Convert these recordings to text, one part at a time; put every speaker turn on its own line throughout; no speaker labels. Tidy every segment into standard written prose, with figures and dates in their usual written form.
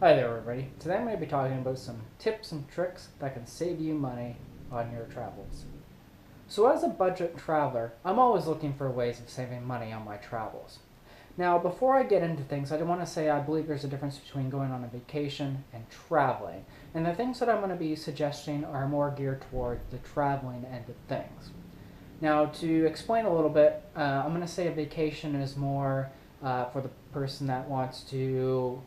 Hi there everybody. Today I'm going to be talking about some tips and tricks that can save you money on your travels. So as a budget traveler, I'm always looking for ways of saving money on my travels. Now before I get into things, I want to say I believe there's a difference between going on a vacation and traveling. And the things that I'm going to be suggesting are more geared towards the traveling end of things. Now to explain a little bit, I'm going to say a vacation is more for the person that wants to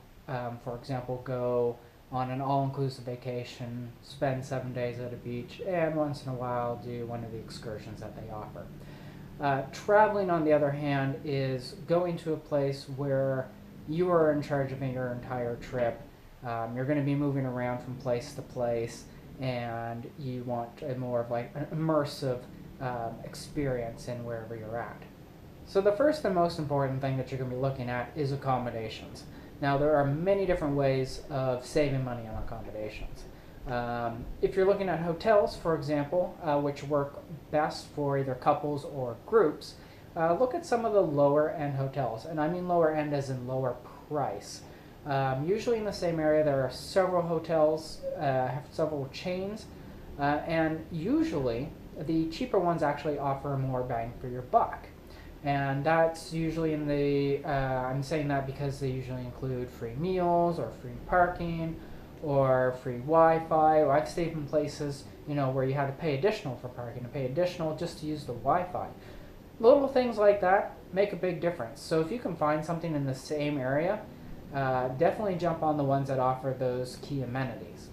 for example, go on an all-inclusive vacation, spend 7 days at a beach, and once in a while do one of the excursions that they offer. Traveling, on the other hand, is going to a place where you are in charge of your entire trip. You're going to be moving around from place to place, and you want a more of like an immersive experience in wherever you're at. So the first and most important thing that you're going to be looking at is accommodations. Now there are many different ways of saving money on accommodations. If you're looking at hotels, for example, which work best for either couples or groups, look at some of the lower end hotels. And I mean lower end as in lower price. Usually in the same area there are several hotels, have several chains, and usually the cheaper ones actually offer more bang for your buck. And that's usually in the, I'm saying that because they usually include free meals or free parking or free Wi-Fi. Or I've stayed in places, where you had to pay additional for parking, to pay additional just to use the Wi-Fi. Little things like that make a big difference. So if you can find something in the same area, definitely jump on the ones that offer those key amenities.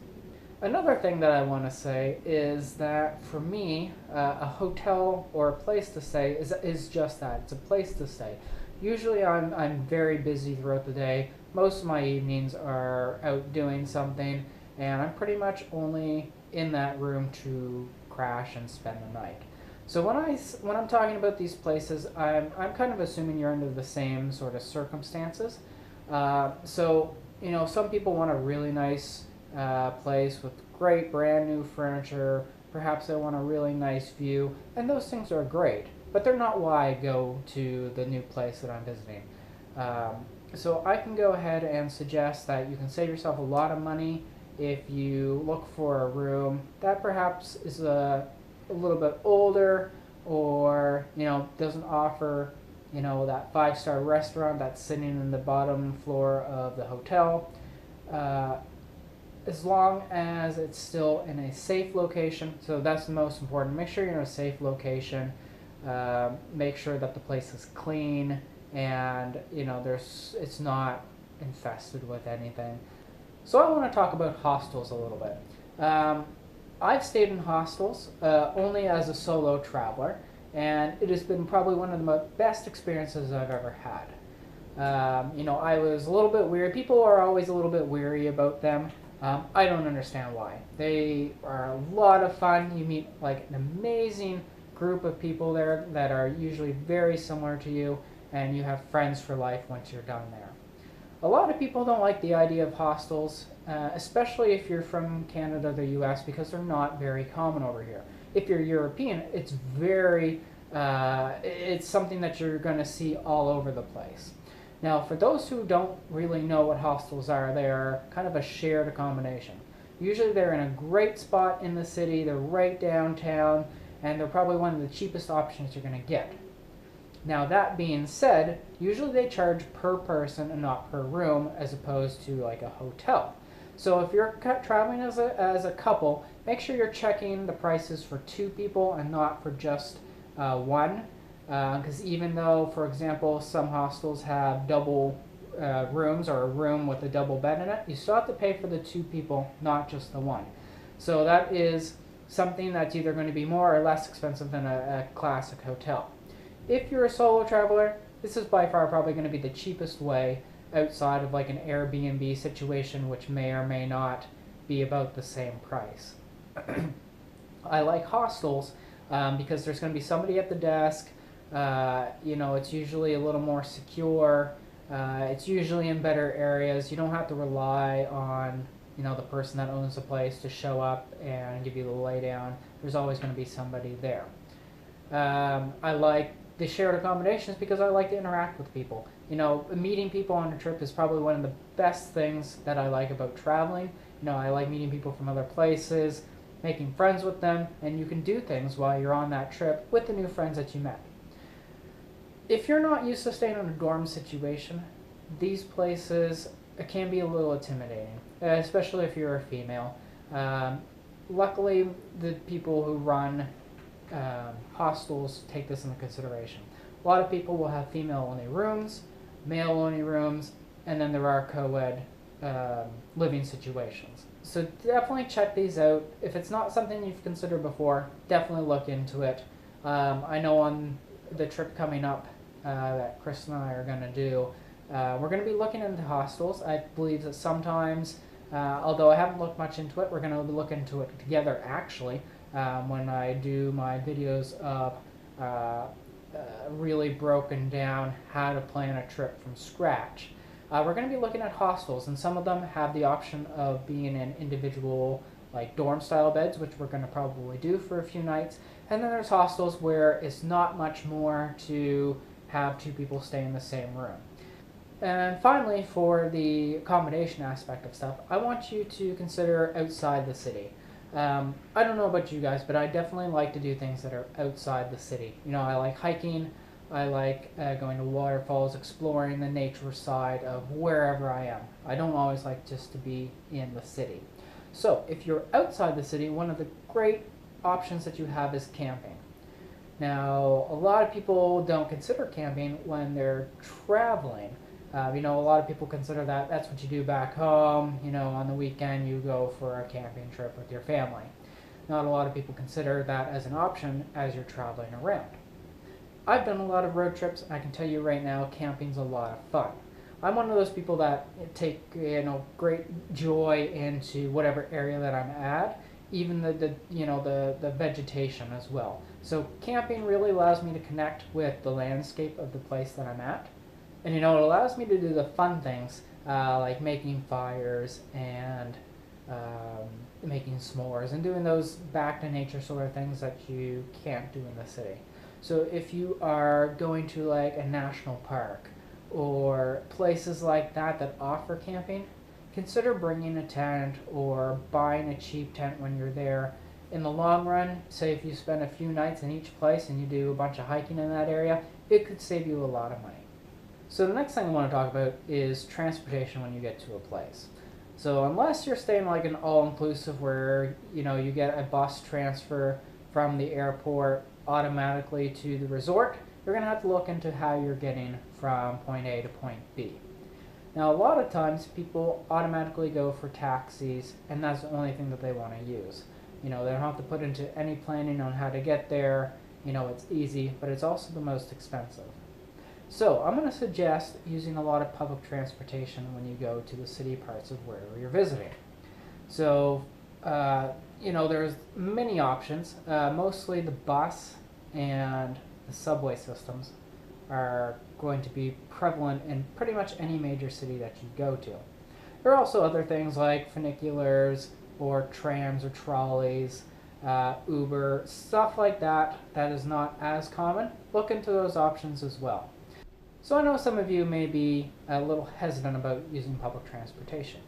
Another thing that I want to say is that for me, a hotel or a place to stay is just that. It's a place to stay. Usually I'm very busy throughout the day. Most of my evenings are out doing something, and I'm pretty much only in that room to crash and spend the night. So when I'm talking about these places, I'm kind of assuming you're under the same sort of circumstances. Some people want a really nice place with great brand new furniture. Perhaps they want a really nice view, and those things are great, but they're not why I go to the new place that I'm visiting. So I can go ahead and suggest that you can save yourself a lot of money if you look for a room that perhaps is a little bit older, or doesn't offer that five-star restaurant that's sitting in the bottom floor of the hotel. As long as it's still in a safe location. So that's the most important. Make sure you're in a safe location. Make sure that the place is clean, and it's not infested with anything. So I want to talk about hostels a little bit. I've stayed in hostels only as a solo traveler, and it has been probably one of the best experiences I've ever had. I was a little bit weary. People are always a little bit weary about them. I don't understand why. They are a lot of fun. You meet like an amazing group of people there that are usually very similar to you, and you have friends for life once you're done there. A lot of people don't like the idea of hostels, especially if you're from Canada or the US, because they're not very common over here. If you're European, it's something that you're going to see all over the place. Now, for those who don't really know what hostels are, they are kind of a shared accommodation. Usually they're in a great spot in the city, they're right downtown, and they're probably one of the cheapest options you're going to get. Now, that being said, usually they charge per person and not per room, as opposed to like a hotel. So if you're traveling as a couple, make sure you're checking the prices for two people and not for just one. Because even though, for example, some hostels have double rooms or a room with a double bed in it, you still have to pay for the two people, not just the one. So that is something that's either going to be more or less expensive than a classic hotel. If you're a solo traveler, this is by far probably going to be the cheapest way outside of like an Airbnb situation, which may or may not be about the same price. I like hostels because there's going to be somebody at the desk. It's usually a little more secure. It's usually in better areas. You don't have to rely on the person that owns the place to show up and give you the laydown. There's always going to be somebody there. I like the shared accommodations because I like to interact with people. Meeting people on a trip is probably one of the best things that I like about traveling. I like meeting people from other places, making friends with them, and you can do things while you're on that trip with the new friends that you met. If you're not used to staying in a dorm situation, these places can be a little intimidating, especially if you're a female. Luckily, the people who run hostels take this into consideration. A lot of people will have female-only rooms, male-only rooms, and then there are co-ed living situations. So definitely check these out. If it's not something you've considered before, definitely look into it. I know on the trip coming up that Chris and I are going to do, we're going to be looking into hostels. I believe that sometimes, although I haven't looked much into it, we're going to look into it together actually when I do my videos of really broken down how to plan a trip from scratch. We're going to be looking at hostels, and some of them have the option of being in individual like dorm style beds, which we're going to probably do for a few nights. And then there's hostels where it's not much more to have two people stay in the same room. And finally, for the accommodation aspect of stuff, I want you to consider outside the city. I don't know about you guys, but I definitely like to do things that are outside the city. I like hiking. I like going to waterfalls, exploring the nature side of wherever I am. I don't always like just to be in the city. So if you're outside the city, one of the great options that you have is camping. Now, a lot of people don't consider camping when they're traveling. A lot of people consider that's what you do back home. On the weekend you go for a camping trip with your family. Not a lot of people consider that as an option as you're traveling around. I've done a lot of road trips, and I can tell you right now, camping's a lot of fun. I'm one of those people that take great joy into whatever area that I'm at, even the vegetation as well. So camping really allows me to connect with the landscape of the place that I'm at, and it allows me to do the fun things like making fires and making s'mores and doing those back to nature sort of things that you can't do in the city. So if you are going to like a national park or places like that offer camping, consider bringing a tent or buying a cheap tent when you're there. In the long run, say if you spend a few nights in each place and you do a bunch of hiking in that area, it could save you a lot of money. So the next thing I want to talk about is transportation when you get to a place. So unless you're staying like an all-inclusive where you get a bus transfer from the airport automatically to the resort, you're going to have to look into how you're getting from point A to point B. Now, a lot of times people automatically go for taxis, and that's the only thing that they want to use. They don't have to put into any planning on how to get there. It's easy, but it's also the most expensive. So I'm going to suggest using a lot of public transportation when you go to the city parts of wherever you're visiting. So, there's many options. Mostly the bus and the subway systems are going to be prevalent in pretty much any major city that you go to. There are also other things like funiculars or trams or trolleys, Uber, stuff like that is not as common. Look into those options as well. So I know some of you may be a little hesitant about using public transportation.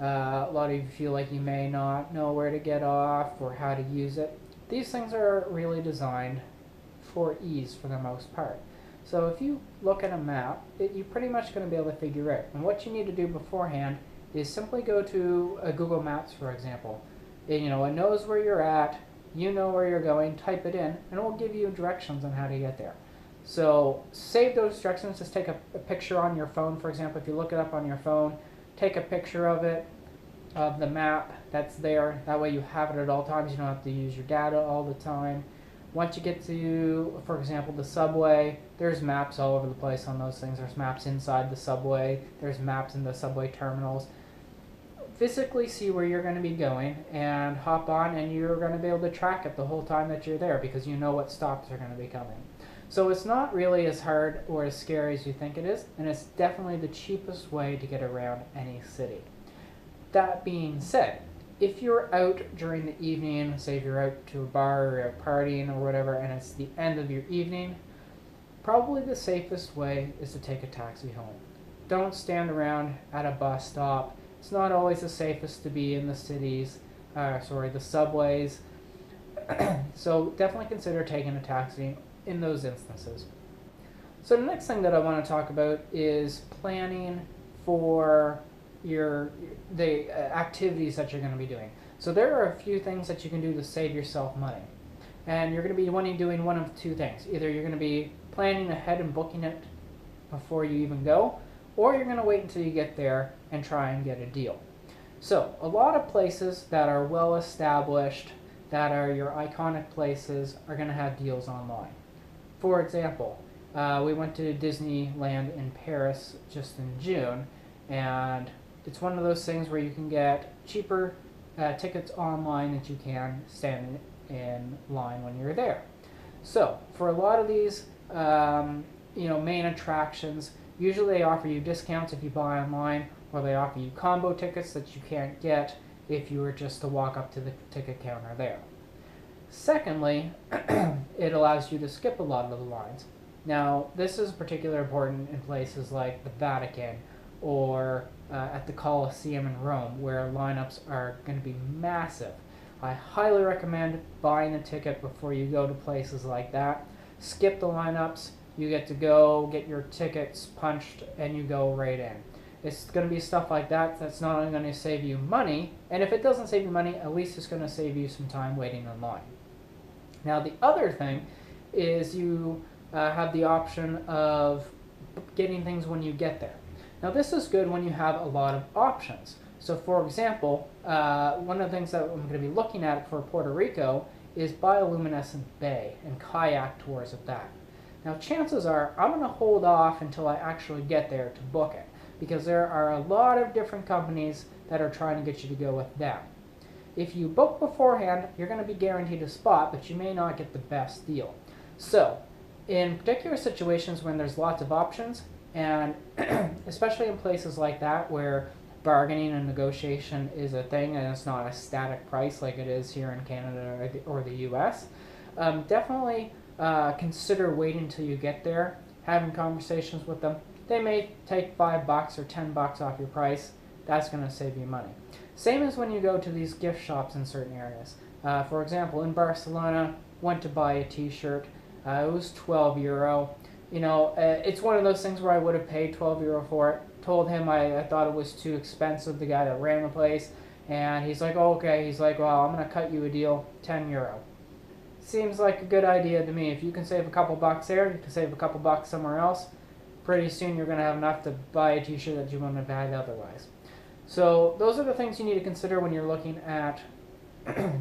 A lot of you feel like you may not know where to get off or how to use it. These things are really designed for ease for the most part. So if you look at a map, you're pretty much going to be able to figure it. And what you need to do beforehand is simply go to Google Maps, for example. It knows where you're at, you know where you're going, type it in, and it will give you directions on how to get there. So save those directions. Just take a picture on your phone, for example. If you look it up on your phone, take a picture of it, of the map that's there. That way you have it at all times. You don't have to use your data all the time. Once you get to, for example, the subway, there's maps all over the place on those things. There's maps inside the subway. There's maps in the subway terminals. Physically see where you're going to be going and hop on, and you're going to be able to track it the whole time that you're there because you know what stops are going to be coming. So it's not really as hard or as scary as you think it is, and it's definitely the cheapest way to get around any city. That being said, if you're out during the evening, say if you're out to a bar or you're partying or whatever, and it's the end of your evening, probably the safest way is to take a taxi home. Don't stand around at a bus stop. It's not always the safest to be in the cities, the subways. So definitely consider taking a taxi in those instances. So the next thing that I want to talk about is planning for the activities that you're going to be doing. So there are a few things that you can do to save yourself money. And you're going to be doing one of two things. Either you're going to be planning ahead and booking it before you even go, or you're going to wait until you get there and try and get a deal. So a lot of places that are well established, that are your iconic places, are going to have deals online. For example, we went to Disneyland in Paris just in June, and it's one of those things where you can get cheaper tickets online that you can stand in line when you're there. So for a lot of these main attractions, usually they offer you discounts if you buy online, or they offer you combo tickets that you can't get if you were just to walk up to the ticket counter there. Secondly, it allows you to skip a lot of the lines. Now, this is particularly important in places like the Vatican or at the Colosseum in Rome, where lineups are going to be massive. I highly recommend buying a ticket before you go to places like that. Skip the lineups. You get to go get your tickets punched and you go right in. It's going to be stuff like that that's not only going to save you money, and if it doesn't save you money, at least it's going to save you some time waiting in line. Now, the other thing is you have the option of getting things when you get there. Now, this is good when you have a lot of options. So, for example, one of the things that I'm going to be looking at for Puerto Rico is bioluminescent bay and kayak tours of that. Now, chances are I'm going to hold off until I actually get there to book it, because there are a lot of different companies that are trying to get you to go with them. If you book beforehand, you're going to be guaranteed a spot, but you may not get the best deal. So, in particular situations when there's lots of options, and especially in places like that where bargaining and negotiation is a thing and it's not a static price like it is here in Canada or the US, definitely consider waiting until you get there, having conversations with them. They may take $5 or $10 off your price. That's going to save you money. Same as when you go to these gift shops in certain areas. For example, in Barcelona, went to buy a t-shirt. It was €12. It's one of those things where I would have paid €12 for it. Told him I thought it was too expensive, the guy that ran the place. And he's like, oh, okay. He's like, well, I'm going to cut you a deal, €10. Seems like a good idea to me. If you can save a couple bucks there, you can save a couple bucks somewhere else. Pretty soon you're going to have enough to buy a t-shirt that you wouldn't have had otherwise. So those are the things you need to consider when you're looking at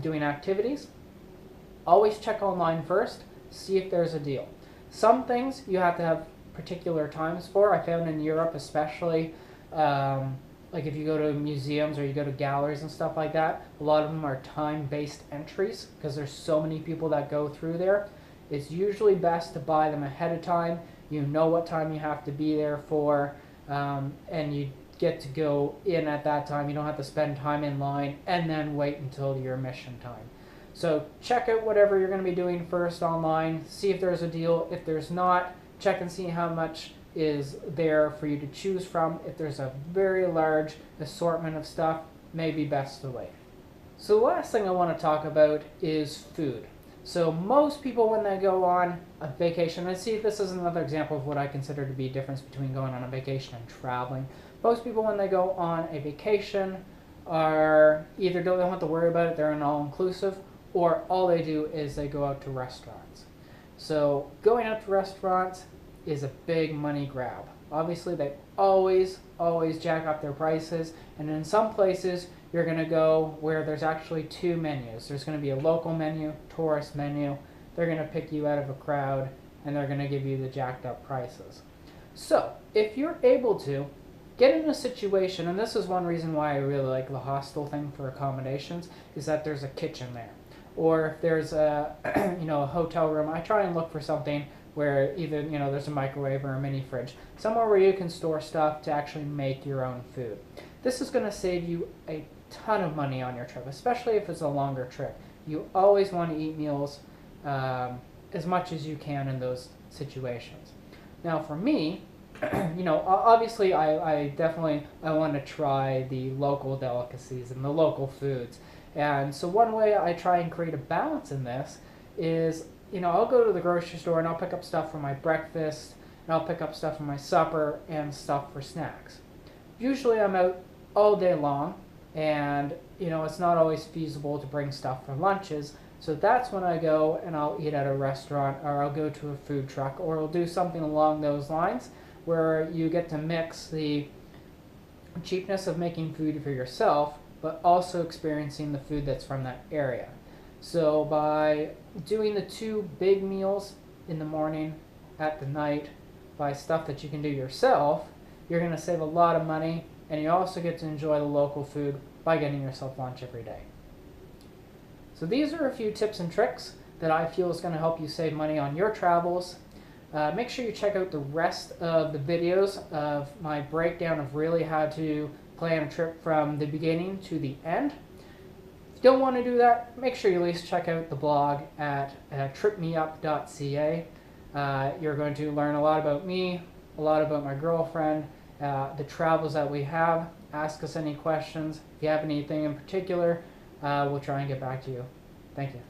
doing activities. Always check online first, see if there's a deal. Some things you have to have particular times for. I found in Europe especially, like if you go to museums or you go to galleries and stuff like that, a lot of them are time-based entries because there's so many people that go through there. It's usually best to buy them ahead of time. You know what time you have to be there for, and you get to go in at that time. You don't have to spend time in line and then wait until your admission time. So check out whatever you're going to be doing first online, see if there's a deal. If there's not, check and see how much is there for you to choose from. If there's a very large assortment of stuff, maybe best to wait. So the last thing I want to talk about is food. So most people when they go on a vacation, and see this is another example of what I consider to be a difference between going on a vacation and traveling. Most people when they go on a vacation are either don't have to worry about it, they're an all-inclusive, or all they do is they go out to restaurants. So going out to restaurants is a big money grab. Obviously they always jack up their prices, and in some places you're going to go where there's actually two menus. There's going to be a local menu, tourist menu. They're going to pick you out of a crowd and they're going to give you the jacked up prices. So if you're able to get in a situation, and this is one reason why I really like the hostel thing for accommodations, is that there's a kitchen there. Or if there's a a hotel room, I try and look for something where either there's a microwave or a mini fridge, somewhere where you can store stuff to actually make your own food. This is going to save you a ton of money on your trip, especially if it's a longer trip. You always want to eat meals as much as you can in those situations. Now for me, obviously I definitely I want to try the local delicacies and the local foods. And so one way I try and create a balance in this is, I'll go to the grocery store and I'll pick up stuff for my breakfast, and I'll pick up stuff for my supper and stuff for snacks. Usually I'm out all day long, and it's not always feasible to bring stuff for lunches. So that's when I go and I'll eat at a restaurant, or I'll go to a food truck, or I'll do something along those lines where you get to mix the cheapness of making food for yourself, but also experiencing the food that's from that area. So by doing the two big meals in the morning, at the night, by stuff that you can do yourself, you're going to save a lot of money, and you also get to enjoy the local food by getting yourself lunch every day. So these are a few tips and tricks that I feel is going to help you save money on your travels. Make sure you check out the rest of the videos of my breakdown of really how to plan a trip from the beginning to the end. If you don't want to do that, make sure you at least check out the blog at tripmeup.ca. You're going to learn a lot about me, a lot about my girlfriend, the travels that we have. Ask us any questions. If you have anything in particular, we'll try and get back to you. Thank you.